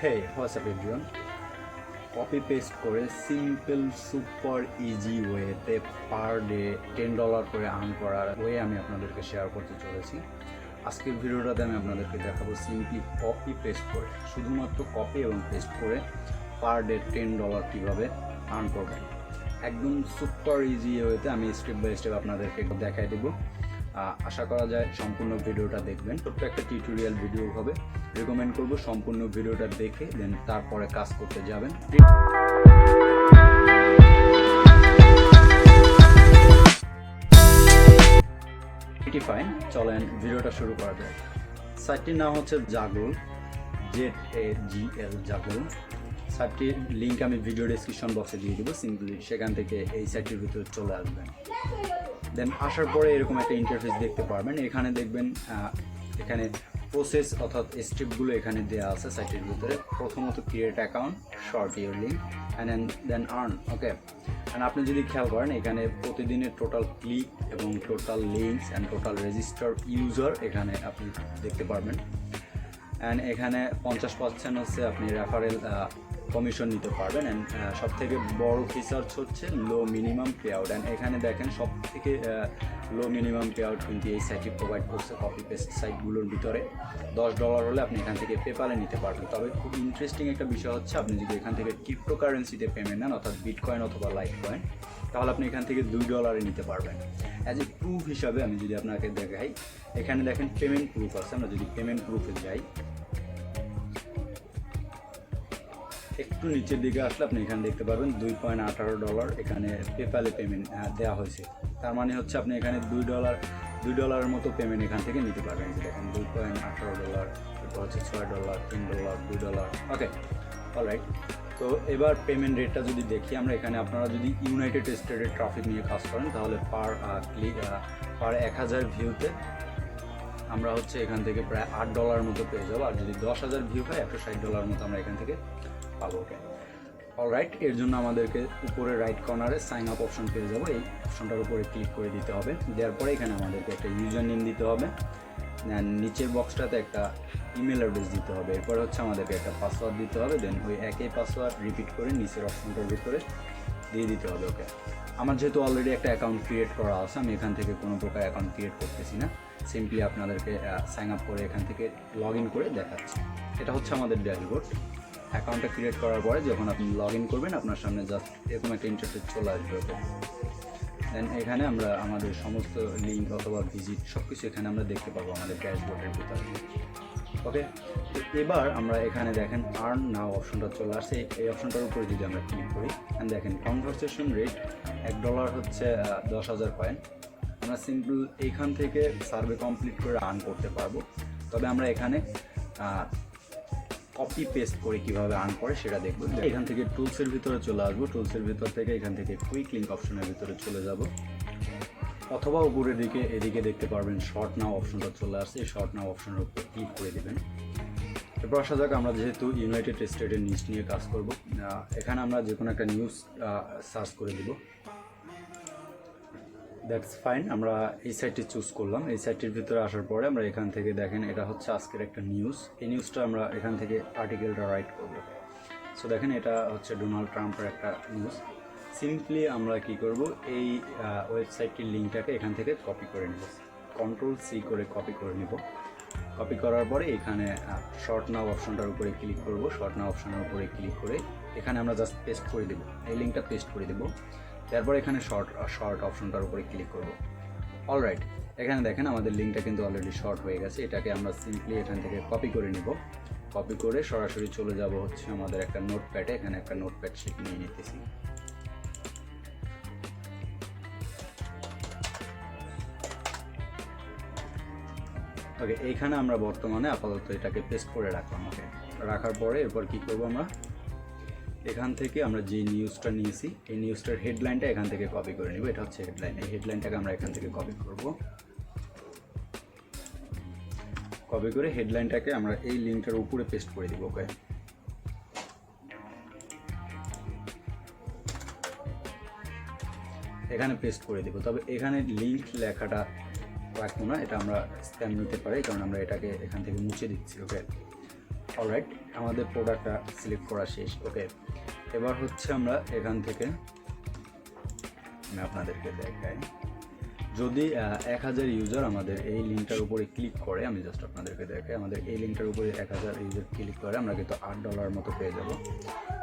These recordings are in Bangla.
Hey, what's up everyone? Copy paste করে সিম্পল সুপার ইজি ওয়েতে পার ডে $10 করে আর্ন করার ওয়ে আমি আপনাদেরকে শেয়ার করতে চলেছি। আজকের ভিডিওটাতে আমি আপনাদেরকে দেখাবো সিম্পলি কপি পেস্ট করে, শুধুমাত্র কপি এবং পেস্ট করে পার ডে $10 কীভাবে আর্ন করবেন। একদম সুপার ইজি ওয়েতে আমি স্টেপ বাই স্টেপ আপনাদেরকে দেখাই দেবো। আশা করা যায় সম্পূর্ণ ভিডিওটা দেখবেন। ছোট্ট একটা টিউটোরিয়াল ভিডিও হবে, রেকমেন্ড করব সম্পূর্ণ ভিডিওটা দেখে দেন তারপরে কাজ করতে যাবেন। ফাইন, চলেন ভিডিওটা শুরু করা যায়। সাইটটির নাম হচ্ছে জাগল, ZAGL জাগল। সাইটটির লিঙ্ক আমি ভিডিও ডেসক্রিপশন বক্সে দিয়ে দেবো, সিম্পলি সেখান থেকে এই সাইটটির ভিতরে চলে আসবেন। দেন আসার পরে এরকম একটা ইন্টারফেস দেখতে পারবেন। এখানে দেখবেন এখানে প্রসেস অর্থাৎ স্টেপগুলো এখানে দেওয়া আছে সাইটের ভিতরে। প্রথমত create account, short your link and then earn. Okay, and আপনি যদি খেয়াল করেন এখানে প্রতিদিনের টোটাল ক্লিক এবং total links and total register user এখানে আপনি দেখতে পারবেন। অ্যান্ড এখানে 50% হচ্ছে আপনি রেফারেল কমিশন নিতে পারবেন। অ্যান্ড সবথেকে বড় ফিচার্স হচ্ছে লো মিনিমাম পে আউট। অ্যান্ড এখানে দেখেন সবথেকে লো মিনিমাম পে আউট কিন্তু এই সাইটটি প্রোভাইড করছে কপি পেস্ট সাইটগুলোর ভিতরে। $10 হলে আপনি এখান থেকে পেপ্যালে নিতে পারবেন। তবে খুব ইন্টারেস্টিং একটা বিষয় হচ্ছে আপনি যদি এখান থেকে ক্রিপ্টোকারেন্সিতে পেমেন্ট নেন অর্থাৎ বিটকয়েন অথবা লাইট কয়েন, তাহলে আপনি এখান থেকে $2 নিতে পারবেন। অ্যাজ এ প্রুফ হিসাবে আমি যদি আপনাকে দেখাই, এখানে দেখেন পেমেন্ট প্রুফ আছে। আমরা যদি পেমেন্ট প্রুফে যাই, একটু নিচের দিকে আসলে আপনি এখানে দেখতে পারবেন $2.18 এখানে পেপ্যালে পেমেন্ট দেওয়া হয়েছে। তার মানে হচ্ছে আপনি এখানে $2 মতো পেমেন্ট এখান থেকে নিতে পারবেন। যে দেখেন $2.18, তারপর হচ্ছে $6, $3, $2। ওকে, অলরাইট। তো এবার পেমেন্ট রেটটা যদি দেখি আমরা, এখানে আপনারা যদি ইউনাইটেড স্টেটের ট্রাফিক নিয়ে কাজ করেন তাহলে পার 1000 ভিউতে আমরা হচ্ছে এখান থেকে প্রায় $8 মতো পেয়ে যাবো। আর যদি 10,000 ভিউ পাই $160 মতো আমরা এখান থেকে পাবো। ওকে, অলরাইট। এর জন্য আমাদেরকে উপরে রাইট কর্নারে সাইন আপ অপশন পেয়ে যাবো। এই অপশনটার উপরে ক্লিক করে দিতে হবে। দেওয়ার পরে এখানে আমাদেরকে একটা ইউজার নেম দিতে হবে, নিচের বক্সটাতে একটা ইমেল অ্যাড্রেস দিতে হবে। এরপরে হচ্ছে আমাদেরকে একটা পাসওয়ার্ড দিতে হবে। দেন ওই একই পাসওয়ার্ড রিপিট করে নিচের অপশনটার ভিতরে দিয়ে দিতে হবে। ওকে, আমার যেহেতু অলরেডি একটা অ্যাকাউন্ট ক্রিয়েট করা আছে, আমি এখান থেকে কোনো প্রকার অ্যাকাউন্ট ক্রিয়েট করতেছি না। সিম্পলি আপনাদেরকে সাইন আপ করে এখান থেকে লগ ইন করে দেখাচ্ছি। এটা হচ্ছে আমাদের ড্যাশবোর্ড। অ্যাকাউন্টটা ক্রিয়েট করার পরে যখন আপনি লগ ইন করবেন আপনার সামনে জাস্ট এরকম একটা ইন্টারফেস চলে আসবে। ওকে, দেন এখানে আমরা আমাদের সমস্ত লিঙ্ক অথবা ভিজিট সব কিছু এখানে আমরা দেখতে পাবো আমাদের ড্যাশবোর্ডের ভিতরে। ওকে, তো এবার আমরা এখানে দেখেন আর্ন নাও অপশনটা চলে আসছে। এই অপশনটার উপরে যদি আমরা ক্লিক করি অ্যান্ড দেখেন কনভারসেশন রেট $1 হচ্ছে 10,000 কয়েন। আমরা সিম্পল এইখান থেকে সার্ভে কমপ্লিট করে আর্ন করতে পারবো। তবে আমরা এখানে কপি পেস্ট করে কীভাবে আর্ন করে সেটা দেখবো। এখান থেকে টুলসের ভিতরে চলে আসবো। টুলসের ভিতর থেকে এখান থেকে কুইক লিঙ্ক অপশনের ভিতরে চলে যাব, অথবা উপরের দিকে এদিকে দেখতে পারবেন শর্ট নাও অপশনটা চলে আসছে। এই শর্ট নাও অপশনের উপর ক্লিক করে দেবেন। এরপর আসা যাক, আমরা যেহেতু ইউনাইটেড স্টেটের নিউজ নিয়ে কাজ করব, এখানে আমরা যে কোনো একটা নিউজ সার্চ করে দেব। দ্যাটস ফাইন, আমরা এই সাইটটি চুজ করলাম। এই সাইটটির ভিতরে আসার পরে আমরা এখান থেকে দেখেন এটা হচ্ছে আজকের একটা নিউজ। এই নিউজটা আমরা এখান থেকে আর্টিকেলটা রাইট করব। সো দেখেন এটা হচ্ছে ডোনাল্ড ট্রাম্পের একটা নিউজ। সিম্পলি আমরা কি করব, এই ওয়েবসাইটটির লিঙ্কটাকে এখান থেকে কপি করে নেব। Ctrl+C করে কপি করে নেব। কপি করার পরে এখানে শর্ট নাও অপশনটার উপরে ক্লিক করব। শর্ট নাও অপশনের উপরে ক্লিক করে এখানে আমরা জাস্ট পেস্ট করে দেব, এই লিঙ্কটা পেস্ট করে দেব। তারপর এখানে শর্ট অপশনটার উপরে ক্লিক করব। অলরাইট, এখানে দেখেন আমাদের লিঙ্কটা কিন্তু অলরেডি শর্ট হয়ে গেছে। এটাকে আমরা সিম্পলি এখান থেকে কপি করে নিব। কপি করে সরাসরি চলে যাব হচ্ছে আমাদের একটা নোটপ্যাডে। এখানে একটা নোটপ্যাড শিট নিয়ে নিতেছি। ওকে, এইখানে আমরা বর্তমানে আপাতত এটাকে পেস্ট করে রাখলাম। ওকে, রাখার পরে এরপর কি করব, আমরা এখান থেকে আমরা যে নিউজটা নিয়েছি এই নিউজটার হেডলাইনটা এখান থেকে কপি করে নিব। এটা হচ্ছে হেডলাইন। এই হেডলাইনটাকে আমরা এখান থেকে কপি করব। কপি করে হেডলাইনটাকে আমরা এই লিঙ্কটার উপরে পেস্ট করে দিব। ওকে, এখানে পেস্ট করে দিব। তবে এখানে লিঙ্ক লেখাটা রাখবো না, এটা আমরা স্প্যাম নিতে পারি, কারণ আমরা এটাকে এখান থেকে মুছে দিচ্ছি। ওকে, অলরাইট, আমাদের প্রোডাক্টটা সিলেক্ট করা শেষ। ওকে, এবার হচ্ছে আমরা এখান থেকে আমি আপনাদেরকে দেখাই, যদি 1000 ইউজার আমাদের এই লিঙ্কটার উপরে ক্লিক করে, আমি জাস্ট আপনাদেরকে দেখাই, আমাদের এই লিঙ্কটার উপরে 1000 ইউজার ক্লিক করে আমরা কিন্তু $8 মতো পেয়ে যাব।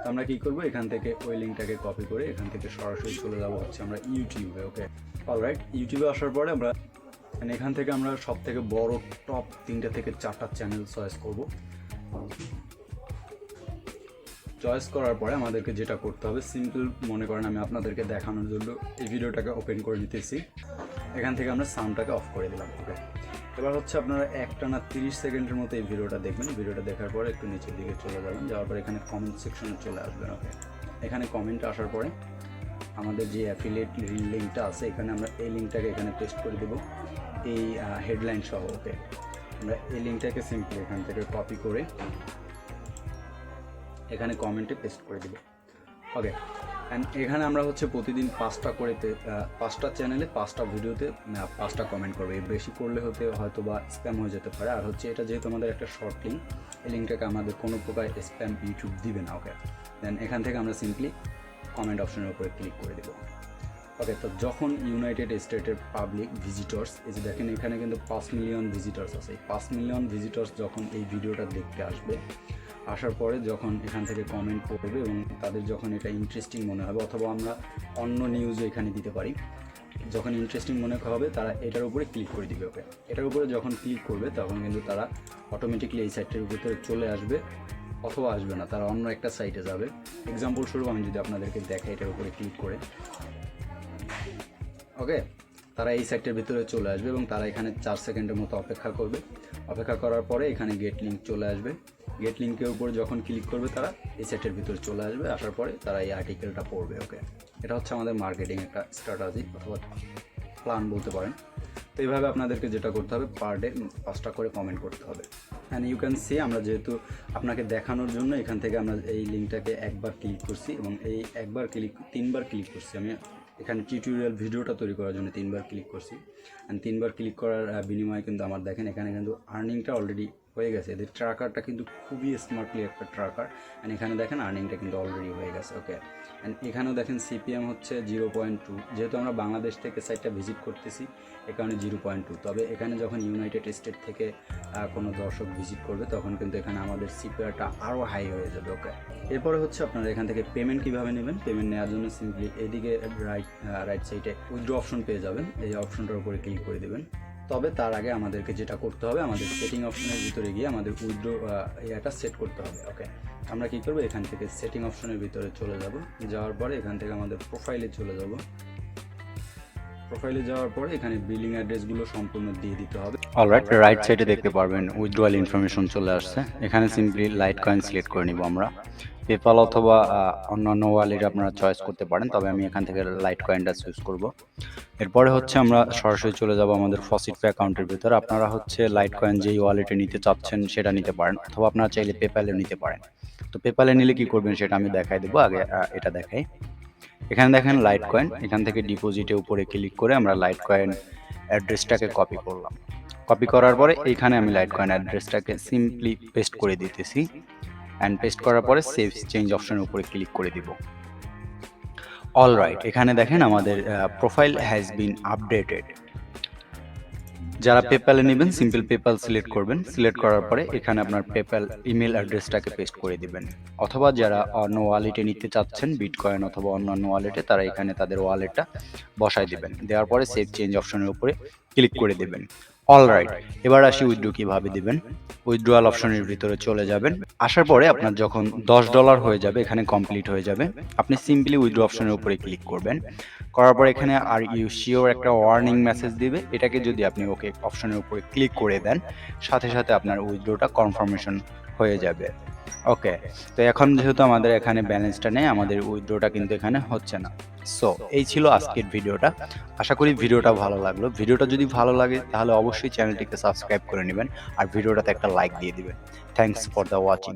তো আমরা কী করবো, এখান থেকে ওই লিঙ্কটাকে কপি করে এখান থেকে সরাসরি চলে যাবো হচ্ছে আমরা ইউটিউবে। ওকে, অলরাইট, ইউটিউবে আসার পরে আমরা এখান থেকে আমরা সব থেকে বড় টপ 3 থেকে 4টা চ্যানেল চয়েস করব। চয়েস করার পরে আমাদেরকে যেটা করতে হবে, সিম্পল মনে করেন আমি আপনাদেরকে দেখানোর জন্য এই ভিডিওটাকে ওপেন করে নিতেছি, এখান থেকে আমরা সাউন্ডটাকে অফ করে দিলাম। ওকে, এবার হচ্ছে আপনারা একটানা 30 সেকেন্ডের মতো এই ভিডিওটা দেখবেন। ভিডিওটা দেখার পরে একটু নিচের দিকে চলে যাবেন, যাওয়ার পরে এখানে কমেন্ট সেকশনে চলে আসবেন। ওকে, এখানে কমেন্ট আসার পরে আমাদের যে অ্যাফিলিয়েট লিঙ্কটা আছে, এখানে আমরা এই লিঙ্কটাকে এখানে পেস্ট করে দেবো, এই হেডলাইন সহ। ওকে, আমরা এই লিঙ্কটাকে সিম্পলি এখান থেকে কপি করে এখানে কমেন্টে পেস্ট করে দেবো। ওকে, অ্যান্ড এখানে আমরা হচ্ছে প্রতিদিন 5টা করে 5টা চ্যানেলে 5টা ভিডিওতে 5টা কমেন্ট করবো। এর বেশি করলে হয়তো বা স্প্যাম হয়ে যেতে পারে। আর হচ্ছে এটা যেহেতু আমাদের একটা শর্ট লিঙ্ক, এই লিঙ্কটাকে আমাদের কোনো প্রকার স্প্যাম ইউটিউব দিবে না। ওকে, দেন এখান থেকে আমরা সিম্পলি কমেন্ট অপশনের উপরে ক্লিক করে দেবো। ওকে, তো যখন ইউনাইটেড স্টেটের পাবলিক ভিজিটর্স, এই যে দেখেন এখানে কিন্তু 5 মিলিয়ন ভিজিটর্স আছে, এই 5 মিলিয়ন ভিজিটর্স যখন এই ভিডিওটা দেখতে আসবে, আসার পরে যখন এখান থেকে কমেন্ট করবে এবং তাদের যখন এটা ইন্টারেস্টিং মনে হবে, অথবা আমরা অন্য নিউজও এখানে দিতে পারি, যখন ইন্টারেস্টিং মনে হবে তারা এটার উপরে ক্লিক করে দিবে। ওকে, এটার উপরে যখন ক্লিক করবে তখন কিন্তু তারা অটোমেটিকলি এই সাইটটির ভিতরে চলে আসবে, অথবা আসবে না, তারা অন্য একটা সাইটে যাবে। এক্সাম্পল স্বরূপ আমি যদি আপনাদেরকে দেখাই, এটার উপরে ক্লিক করে, ওকে, তারা এই সাইটের ভিতরে চলে আসবে এবং তারা এখানে 4 সেকেন্ডের মতো অপেক্ষা করবে। অপেক্ষা করার পরে এখানে গেট লিঙ্ক চলে আসবে, গেট লিঙ্কের উপর যখন ক্লিক করবে তারা এই সাইটের ভিতরে চলে আসবে, আসার পরে তারা এই আর্টিকেলটা পড়বে। ওকে, এটা হচ্ছে আমাদের মার্কেটিং একটা স্ট্র্যাটেজি অথবা প্ল্যান বলতে পারেন। তো এইভাবে আপনাদেরকে যেটা করতে হবে, পার ডে 5টা করে কমেন্ট করতে হবে। অ্যান্ড ইউ ক্যান সি, আমরা যেহেতু আপনাকে দেখানোর জন্য এখান থেকে আমরা এই লিঙ্কটাকে একবার ক্লিক করছি এবং এই একবার ক্লিক 3বার ক্লিক করছি। আমি এখানে টিউটোরিয়াল ভিডিওটা তৈরি করার জন্য 3বার ক্লিক করছি, অ্যান্ড 3বার ক্লিক করার বিনিময়ে কিন্তু আমার দেখেন এখানে কিন্তু আর্নিংটা অলরেডি হয়ে গেছে। এদের ট্র্যাকারটা কিন্তু খুবই স্মার্টলি একটা ট্র্যাকার, অ্যান্ড এখানে দেখেন আর্নিংটা কিন্তু অলরেডি হয়ে গেছে। ওকে, অ্যান্ড এখানেও দেখেন সিপিএম হচ্ছে 0.2, যেহেতু আমরা বাংলাদেশ থেকে সাইটটা ভিজিট করতেছি এ কারণে 0.2। তবে এখানে যখন ইউনাইটেড স্টেট থেকে কোনো দর্শক ভিজিট করবে তখন কিন্তু এখানে আমাদের সিপিআরটা আরও হাই হয়ে যাবে। ওকে, এরপরে হচ্ছে আপনারা এখান থেকে পেমেন্ট কীভাবে নেবেন, পেমেন্ট নেওয়ার জন্য সিম্পলি এইদিকে রাইট সাইডে উইথড্র অপশন পেয়ে যাবেন, এই অপশনটার উপরে ক্লিক করে দেবেন। তবে তার আগে আমাদেরকে যেটা করতে হবে, আমাদের সেটিং অপশনের ভিতরে গিয়ে আমাদের উইথড্র এটা সেট করতে হবে। ওকে, আমরা কী করবো, এখান থেকে সেটিং অপশনের ভিতরে চলে যাব, যাওয়ার পরে এখান থেকে আমাদের প্রোফাইলে চলে যাব। প্রোফাইলে যাওয়ার পরে এখানে বিলিং অ্যাড্রেসগুলো সম্পূর্ণ দিয়ে দিতে হবে। অলরাইট, রাইট সাইডে দেখতে পারবেন উইথড্রয়াল ইনফরমেশন চলে আসছে। এখানে সিম্পলি লাইট কয়েন সিলেক্ট করে নিব আমরা। পেপাল অথবা অন্যান্য ওয়ালেট আপনারা চয়েস করতে পারেন, তবে আমি এখান থেকে লাইট কয়েনটা চুজ করব। এরপরে হচ্ছে আমরা সরাসরি চলে যাব আমাদের ফসিট পে অ্যাকাউন্টের ভিতরে। আপনারা হচ্ছে লাইট কয়েন যেই ওয়ালেটে নিতে চাচ্ছেন সেটা নিতে পারেন, অথবা আপনারা চাইলে পেপ্যালে নিতে পারেন। তো পেপ্যালে নিলে কি করবেন সেটা আমি দেখাই দেবো, আগে এটা দেখাই। এখানে দেখেন লাইট কয়েন, এখান থেকে ডিপোজিটে উপরে ক্লিক করে আমরা লাইট কয়েন অ্যাড্রেসটাকে কপি করলাম। কপি করার পরে এইখানে আমি লাইট কয়েন অ্যাড্রেসটাকে সিম্পলি পেস্ট করে দিতেছি, অ্যান্ড পেস্ট করার পরে সেভ চেঞ্জ অপশনের উপরে ক্লিক করে দিব। অলরাইট, এখানে দেখেন আমাদের প্রোফাইল হ্যাজ বিন আপডেটেড। যারা পেপ্যালে নেবেন সিম্পল পেপ্যাল সিলেক্ট করবেন, সিলেক্ট করার পরে এখানে আপনার পেপ্যাল ইমেল অ্যাড্রেসটাকে পেস্ট করে দিবেন, অথবা যারা অন্য ওয়ালেটে নিতে চাচ্ছেন বিটকয়েন অথবা অন্যান্য ওয়ালেটে, তারা এখানে তাদের ওয়ালেটটা বসায় দিবেন। দেওয়ার পরে সেভ চেঞ্জ অপশনের উপরে ক্লিক করে দেবেন। অলরাইট, এবার আসি উইথড্র কিভাবে দিবেন। উইথড্রয়াল অপশনের ভিতরে চলে যাবেন, আসার পরে আপনার যখন $10 হয়ে যাবে, এখানে কমপ্লিট হয়ে যাবে, আপনি সিম্পলি উইথড্র অপশনের উপরে ক্লিক করবেন। করার পর এখানে আর ইউ শিওর একটা ওয়ার্নিং মেসেজ দিবে, এটাকে যদি আপনি ওকে অপশনের উপরে ক্লিক করে দেন, সাথে সাথে আপনার উইথড্রটা কনফার্মেশন হয়ে যাবে। ওকে, তো এখন যেহেতু আমাদের এখানে ব্যালেন্সটা নেই, আমাদের উইথড্রটা কিন্তু এখানে হচ্ছে না। সো এই ছিল আজকের ভিডিওটা। আশা করি ভিডিওটা ভালো লাগলো। ভিডিওটা যদি ভালো লাগে তাহলে অবশ্যই চ্যানেলটিকে সাবস্ক্রাইব করে নেবেন আর ভিডিওটাতে একটা লাইক দিয়ে দিবেন। Thanks for the watching.